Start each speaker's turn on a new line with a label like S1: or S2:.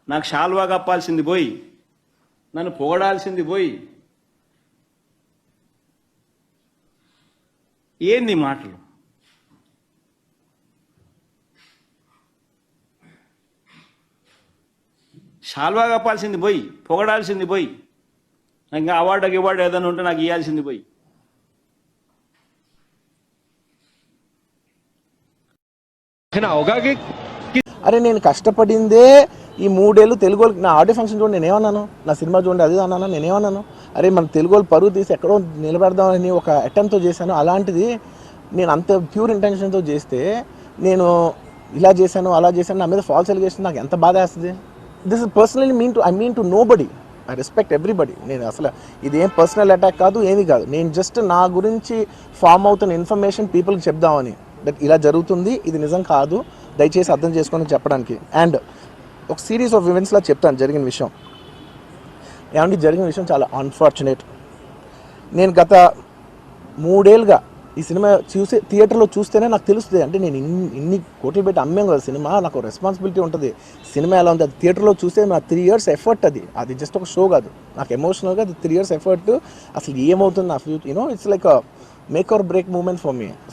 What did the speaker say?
S1: నాకు శాల్వా కప్పాల్సింది పోయి, నన్ను పొగడాల్సింది పోయి, ఏంది మాటలు? శాల్వా కప్పాల్సింది పోయి, పొగడాల్సింది పోయి, ఇంకా అవార్డు ఏదైనా ఉంటే నాకు ఇవ్వాల్సింది పోయి.
S2: అరే నేను కష్టపడిందే ఈ 3 ఏళ్ళు తెలుగు వాళ్ళకి. నా ఆడియో ఫంక్షన్ చూడండి నేనేమన్నాను, నా సినిమా చూడండి అది అన్నాను, నేనేమన్నాను? అరే మన తెలుగు వాళ్ళు పరువు తీసి ఎక్కడో నిలబెడదామని ఒక అటెంప్ట్తో చేశాను. అలాంటిది నేను అంత ప్యూర్ ఇంటెన్షన్తో చేస్తే నేను ఇలా చేశాను అలా చేశాను, నా మీద ఫాల్స్ ఎలిగేషన్, నాకు ఎంత బాధ వేస్తుంది. This is personally I mean to nobody. I respect everybody. నేను అసలు ఇదేం పర్సనల్ అటాక్ కాదు, ఏమీ కాదు. నేను జస్ట్ నా గురించి ఫామ్ అవుతున్న ఇన్ఫర్మేషన్ పీపుల్కి చెప్దామని, దట్ ఇలా జరుగుతుంది, ఇది నిజం కాదు, దయచేసి అర్థం చేసుకొని చెప్పడానికి. అండ్ ఒక సిరీస్ ఆఫ్ ఈవెంట్స్లా చెప్తాను జరిగిన విషయం. ఏమంటే జరిగిన విషయం చాలా అన్ఫార్చునేట్. నేను గత 3 ఏళ్ళుగా ఈ సినిమా థియేటర్లో చూస్తేనే నాకు తెలుస్తుంది. అంటే నేను ఇన్ని కోట్లు పెట్టి అమ్మేం కదా సినిమా, నాకు రెస్పాన్సిబిలిటీ ఉంటుంది. సినిమా ఎలా ఉంది అది థియేటర్లో చూస్తే నా 3 years ఎఫర్ట్, అది జస్ట్ ఒక షో కాదు, నాకు ఎమోషనల్గా అది 3 years ఎఫర్ట్. అసలు ఏమవుతుంది నా future, it's like make or break moment for me.